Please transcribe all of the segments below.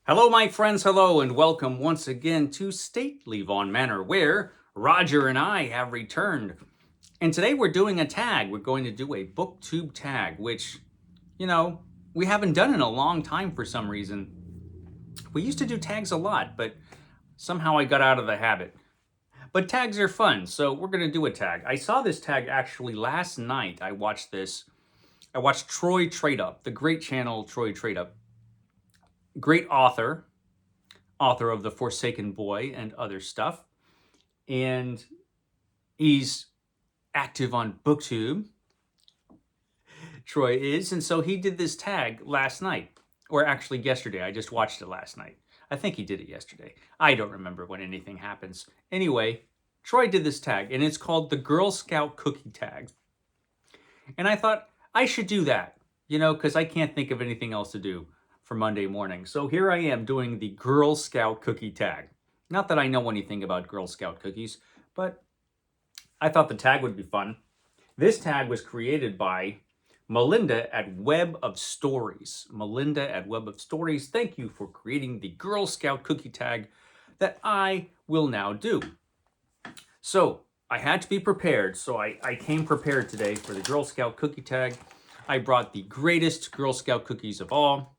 Hello, my friends, hello, and welcome once again to Stately Vaughan Manor, where Roger and I have returned. And today we're doing a tag. We're going to do a BookTube tag, which, we haven't done in a long time for some reason. We used to do tags a lot, but somehow I got out of the habit. But tags are fun, so we're going to do a tag. I saw this tag actually last night. I watched Troy Tradup, the great channel Troy Tradup. Great author of The Forsaken Boy and other stuff. And he's active on BookTube. Troy is. And so he did this tag last night, or actually yesterday. I just watched it last night. I think he did it yesterday. I don't remember when anything happens. Anyway, Troy did this tag, and it's called the Girl Scout Cookie Tag. And I thought I should do that, because I can't think of anything else to do for Monday morning. So here I am doing the Girl Scout Cookie Tag. Not that I know anything about Girl Scout cookies, but I thought the tag would be fun. This tag was created by Melinda at Web of Stories. Melinda at Web of Stories, thank you for creating the Girl Scout Cookie Tag that I will now do. So I had to be prepared, so I came prepared today for the Girl Scout Cookie Tag. I brought the greatest Girl Scout cookies of all,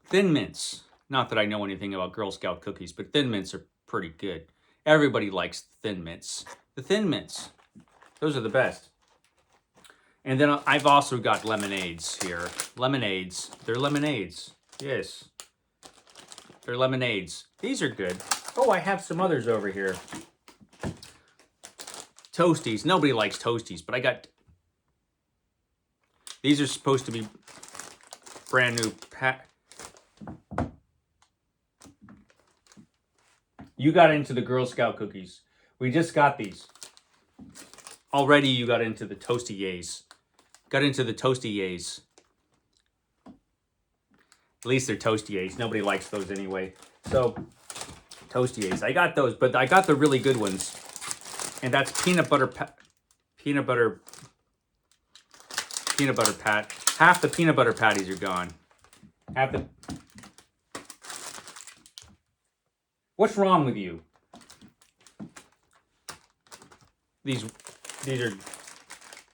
Thin Mints. Not that I know anything about Girl Scout cookies, but Thin Mints are pretty good. Everybody likes Thin Mints. The Thin Mints, those are the best. And then I've also got lemonades here. Lemonades. They're lemonades. Yes. They're lemonades. These are good. Oh, I have some others over here. Toasties. Nobody likes Toasties, but I got... These are supposed to be brand new You got into the Girl Scout cookies. We just got these. Already you got into the Toasty Yays. Got into the Toasty Yays. At least they're Toasty Yays. Nobody likes those anyway. So, Toasty Yays. I got those, but I got the really good ones. And that's peanut butter pat. Half the peanut butter patties are gone. What's wrong with you? These are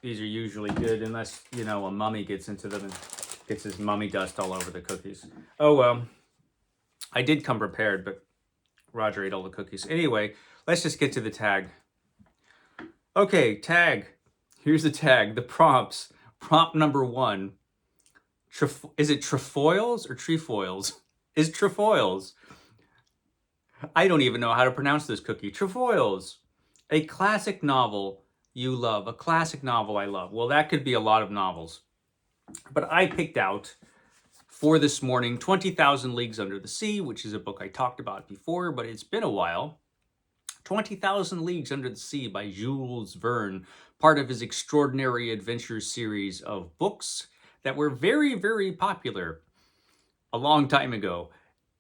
usually good unless, a mummy gets into them and gets his mummy dust all over the cookies. Oh, well. I did come prepared, but Roger ate all the cookies. Anyway, let's just get to the tag. Okay, tag. Here's the tag. The prompts. Prompt number 1. Is it Trefoils or Trefoils? Is Trefoils. I don't even know how to pronounce this cookie. Trefoils. A classic novel you love. A classic novel I love. Well, that could be a lot of novels. But I picked out for this morning 20,000 Leagues Under the Sea, which is a book I talked about before, but it's been a while. 20,000 Leagues Under the Sea by Jules Verne, part of his extraordinary adventure series of books that were very, very popular a long time ago.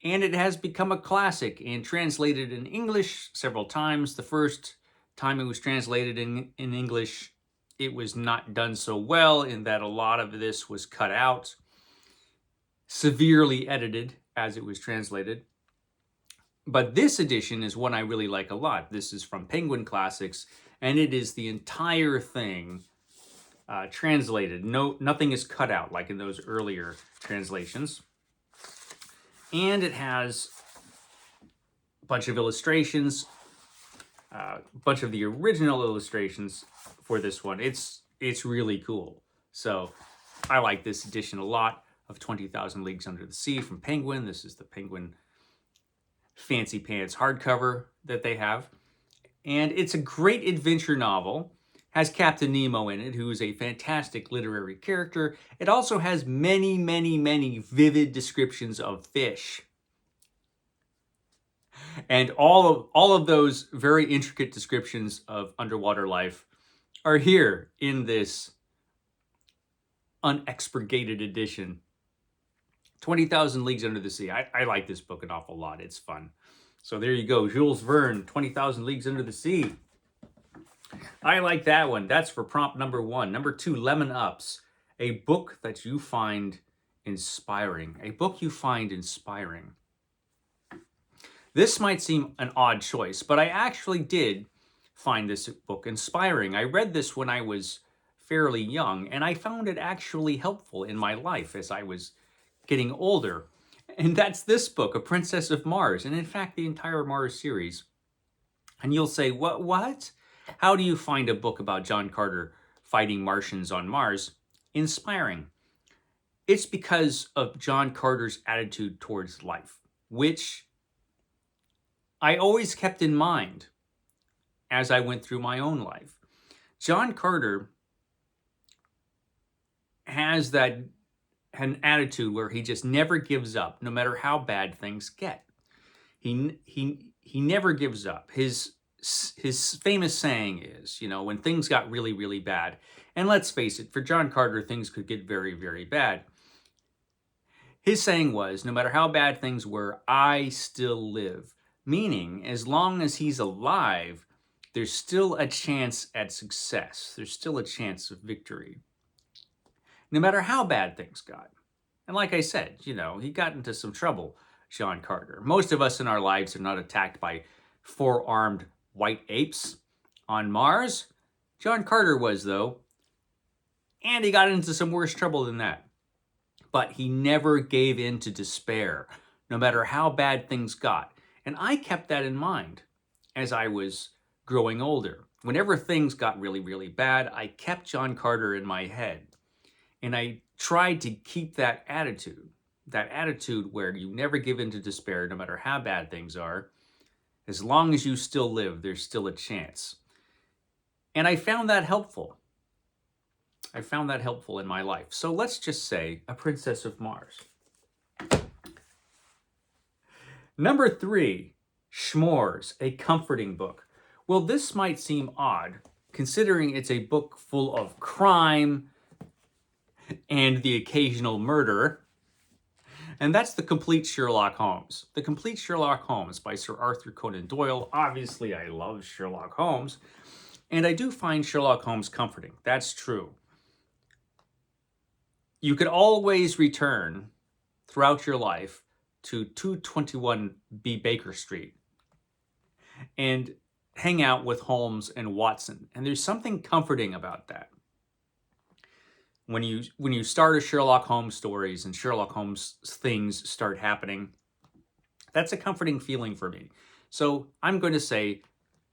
And it has become a classic and translated in English several times. The first time it was translated in English, it was not done so well in that a lot of this was cut out, severely edited as it was translated. But this edition is one I really like a lot. This is from Penguin Classics, and it is the entire thing translated. Nothing is cut out like in those earlier translations. And it has a bunch of illustrations, a bunch of the original illustrations for this one. It's really cool. So I like this edition a lot of 20,000 Leagues Under the Sea from Penguin. This is the Penguin Fancy Pants hardcover that they have. And it's a great adventure novel. Has Captain Nemo in it, who is a fantastic literary character. It also has many, many, many vivid descriptions of fish. And all of those very intricate descriptions of underwater life are here in this unexpurgated edition. 20,000 Leagues Under the Sea. I like this book an awful lot. It's fun. So there you go. Jules Verne, 20,000 Leagues Under the Sea. I like that one. That's for prompt number 1. Number 2, Lemon Ups. A book that you find inspiring. A book you find inspiring. This might seem an odd choice, but I actually did find this book inspiring. I read this when I was fairly young, and I found it actually helpful in my life as I was getting older. And that's this book, A Princess of Mars, and in fact, the entire Mars series. And you'll say, what? How do you find a book about John Carter fighting Martians on Mars inspiring? It's because of John Carter's attitude towards life, which I always kept in mind as I went through my own life. John Carter has an attitude where he just never gives up, no matter how bad things get. He never gives up. His famous saying is, when things got really, really bad, and let's face it, for John Carter, things could get very, very bad. His saying was, no matter how bad things were, I still live. Meaning, as long as he's alive, there's still a chance at success. There's still a chance of victory. No matter how bad things got. And like I said, he got into some trouble, John Carter. Most of us in our lives are not attacked by four-armed white apes on Mars. John Carter was, though. And he got into some worse trouble than that. But he never gave in to despair, no matter how bad things got. And I kept that in mind as I was growing older. Whenever things got really, really bad, I kept John Carter in my head. And I tried to keep that attitude where you never give in to despair, no matter how bad things are. As long as you still live, there's still a chance. And I found that helpful. I found that helpful in my life. So let's just say A Princess of Mars. Number 3, S'mores, a comforting book. Well, this might seem odd, considering it's a book full of crime and the occasional murder. And that's The Complete Sherlock Holmes. The Complete Sherlock Holmes by Sir Arthur Conan Doyle. Obviously, I love Sherlock Holmes. And I do find Sherlock Holmes comforting. That's true. You could always return throughout your life to 221 B Baker Street and hang out with Holmes and Watson. And there's something comforting about that. When you start a Sherlock Holmes stories and Sherlock Holmes things start happening, that's a comforting feeling for me. So I'm going to say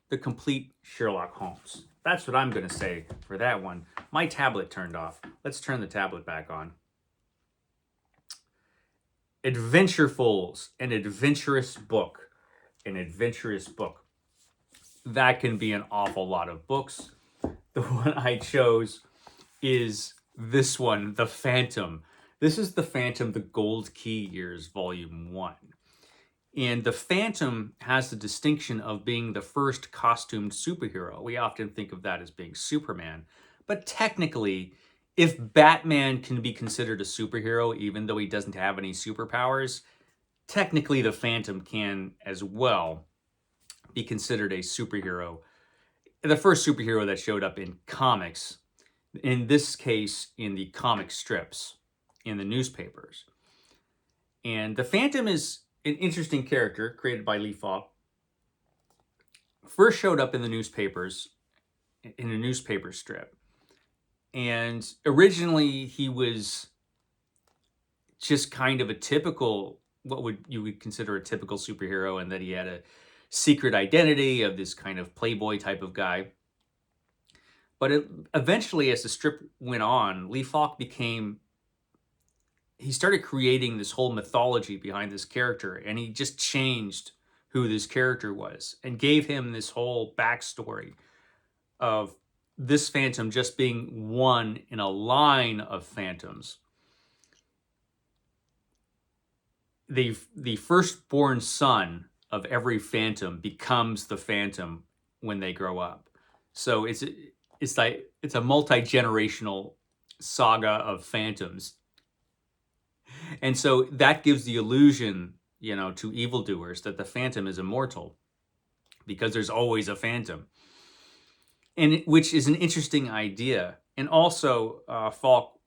The Complete Sherlock Holmes. That's what I'm going to say for that one. My tablet turned off. Let's turn the tablet back on. Adventurfuls, an adventurous book. An adventurous book. That can be an awful lot of books. The one I chose is this one, The Phantom. This is The Phantom, The Gold Key Years, Volume 1. And The Phantom has the distinction of being the first costumed superhero. We often think of that as being Superman. But technically, if Batman can be considered a superhero, even though he doesn't have any superpowers, technically the Phantom can as well be considered a superhero. The first superhero that showed up in comics, in this case, in the comic strips, in the newspapers. And the Phantom is an interesting character created by Lee Falk. First showed up in the newspapers, in a newspaper strip. And originally he was just kind of a typical, you would consider a typical superhero, and that he had a secret identity of this kind of playboy type of guy. But eventually, as the strip went on, Lee Falk he started creating this whole mythology behind this character, and he just changed who this character was and gave him this whole backstory of this Phantom just being one in a line of phantoms. The firstborn son of every Phantom becomes the Phantom when they grow up. So it's a multi-generational saga of phantoms. And so that gives the illusion, to evildoers that the Phantom is immortal because there's always a Phantom. And which is an interesting idea. And also, Falk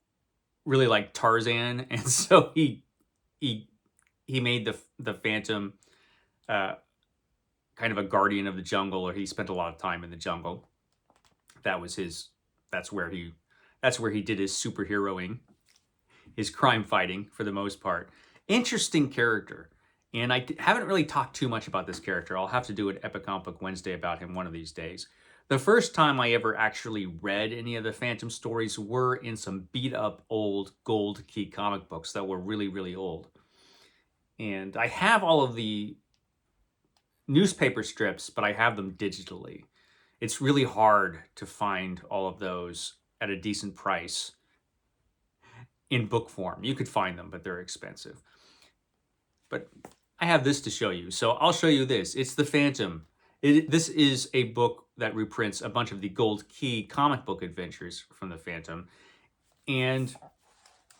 really liked Tarzan, and so he made the Phantom kind of a guardian of the jungle, or he spent a lot of time in the jungle. That was his, that's where he did his superheroing, his crime fighting for the most part. Interesting character. And I haven't really talked too much about this character. I'll have to do an Epic Comic Book Wednesday about him one of these days. The first time I ever actually read any of the Phantom stories were in some beat up old Gold Key comic books that were really, really old. And I have all of the newspaper strips, but I have them digitally. It's really hard to find all of those at a decent price in book form. You could find them, but they're expensive. But I have this to show you. So I'll show you this. It's The Phantom. This is a book that reprints a bunch of the Gold Key comic book adventures from The Phantom. And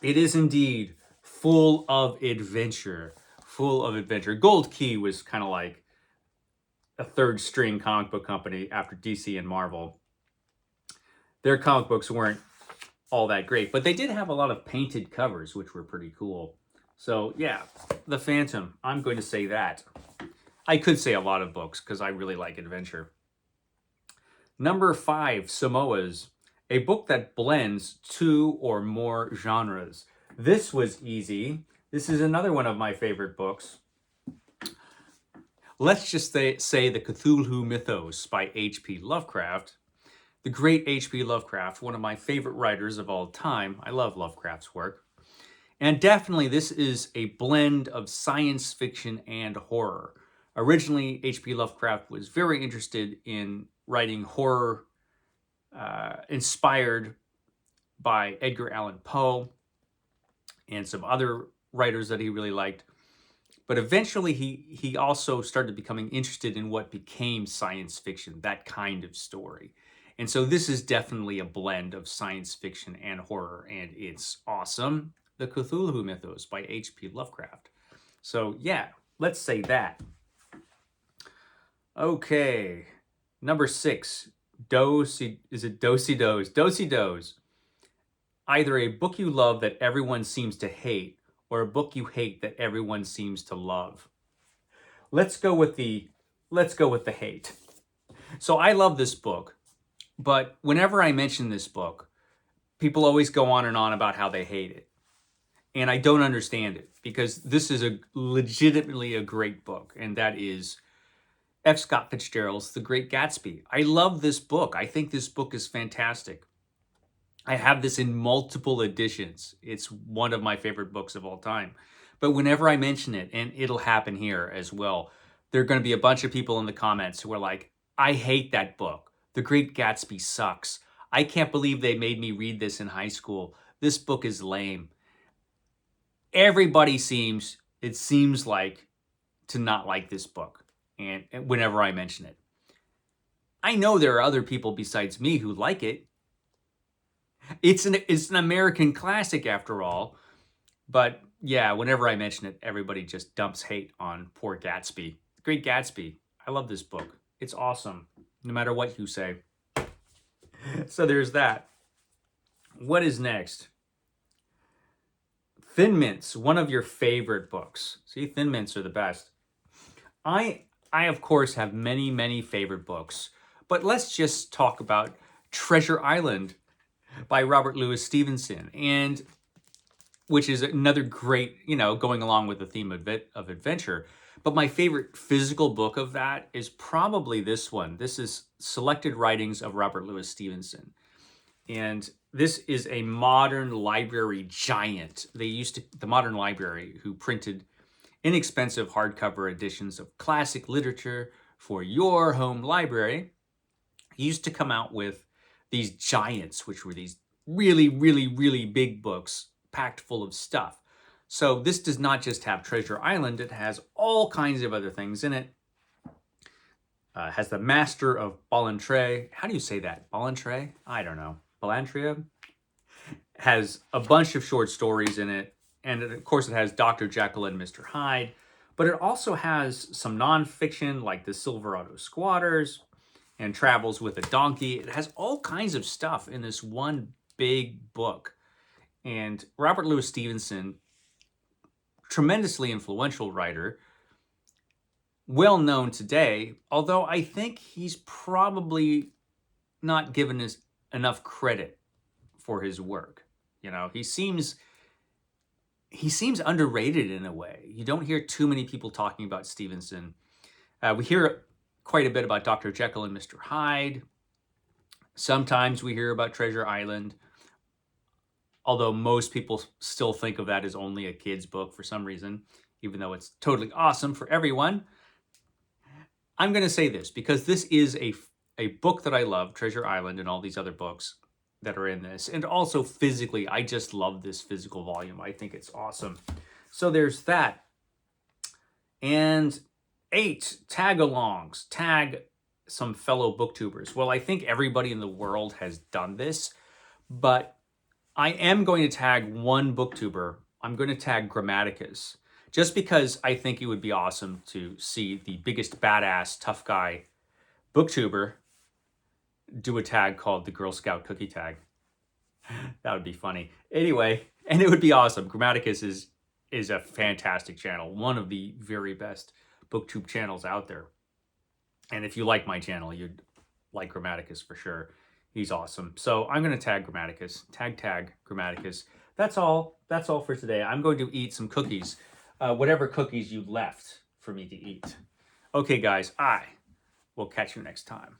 it is indeed full of adventure. Full of adventure. Gold Key was kind of like a third string comic book company after DC and Marvel. Their comic books weren't all that great, but they did have a lot of painted covers, which were pretty cool. So yeah, The Phantom, I'm going to say that. I could say a lot of books because I really like adventure. Number 5, Samoas, a book that blends 2 or more genres. This was easy. This is another one of my favorite books. Let's just say The Cthulhu Mythos by H.P. Lovecraft. The great H.P. Lovecraft, one of my favorite writers of all time. I love Lovecraft's work. And definitely this is a blend of science fiction and horror. Originally, H.P. Lovecraft was very interested in writing horror inspired by Edgar Allan Poe and some other writers that he really liked. But eventually he also started becoming interested in what became science fiction, that kind of story. And so this is definitely a blend of science fiction and horror, and it's awesome. The Cthulhu Mythos by H.P. Lovecraft. So yeah, let's say that. Okay, number 6, Do-si-dos? Either a book you love that everyone seems to hate, or a book you hate that everyone seems to love. Let's go with the hate. So I love this book, but whenever I mention this book, people always go on and on about how they hate it. And I don't understand it, because this is legitimately a great book, and that is F. Scott Fitzgerald's The Great Gatsby. I love this book. I think this book is fantastic. I have this in multiple editions. It's one of my favorite books of all time. But whenever I mention it, and it'll happen here as well, there are going to be a bunch of people in the comments who are like, I hate that book. The Great Gatsby sucks. I can't believe they made me read this in high school. This book is lame. Everybody seems like, to not like this book, and whenever I mention it. I know there are other people besides me who like it. It's an American classic after all. But yeah, whenever I mention it, everybody just dumps hate on poor Gatsby. The Great Gatsby. I love this book. It's awesome, no matter what you say. So there's that. What is next? Thin Mints, one of your favorite books. See, Thin Mints are the best. I of course have many, many favorite books, but let's just talk about Treasure Island by Robert Louis Stevenson, and which is another great, going along with the theme of adventure. But my favorite physical book of that is probably this one. This is Selected Writings of Robert Louis Stevenson. And this is a modern library giant. The Modern Library, who printed inexpensive hardcover editions of classic literature for your home library, used to come out with these giants, which were these really, really, really big books packed full of stuff. So this does not just have Treasure Island, it has all kinds of other things in it. Has the Master of Ballantrae. How do you say that? Ballantrae? I don't know. Ballantrae? Has a bunch of short stories in it. And of course it has Dr. Jekyll and Mr. Hyde. But it also has some nonfiction like The Silverado Squatters and Travels with a Donkey. It has all kinds of stuff in this one big book. And Robert Louis Stevenson, tremendously influential writer, well known today, although I think he's probably not given us enough credit for his work. You know, he seems underrated in a way. You don't hear too many people talking about Stevenson. We hear quite a bit about Dr. Jekyll and Mr. Hyde. Sometimes we hear about Treasure Island, although most people still think of that as only a kid's book for some reason, even though it's totally awesome for everyone. I'm going to say this because this is a book that I love, Treasure Island and all these other books that are in this. And also physically, I just love this physical volume. I think it's awesome. So there's that. And 8, Tagalongs Tag, some fellow booktubers. Well, I think everybody in the world has done this, but I am going to tag one booktuber. I'm going to tag Grammaticus, just because I think it would be awesome to see the biggest badass tough guy booktuber do a tag called the Girl Scout Cookie Tag. That would be funny. Anyway, and it would be awesome. Grammaticus is a fantastic channel, one of the very best booktube channels out there. And if you like my channel, you'd like Grammaticus for sure. He's awesome. So I'm going to tag Grammaticus. Tag Grammaticus. That's all for today. I'm going to eat some cookies. Whatever cookies you left for me to eat. Okay, guys, I will catch you next time.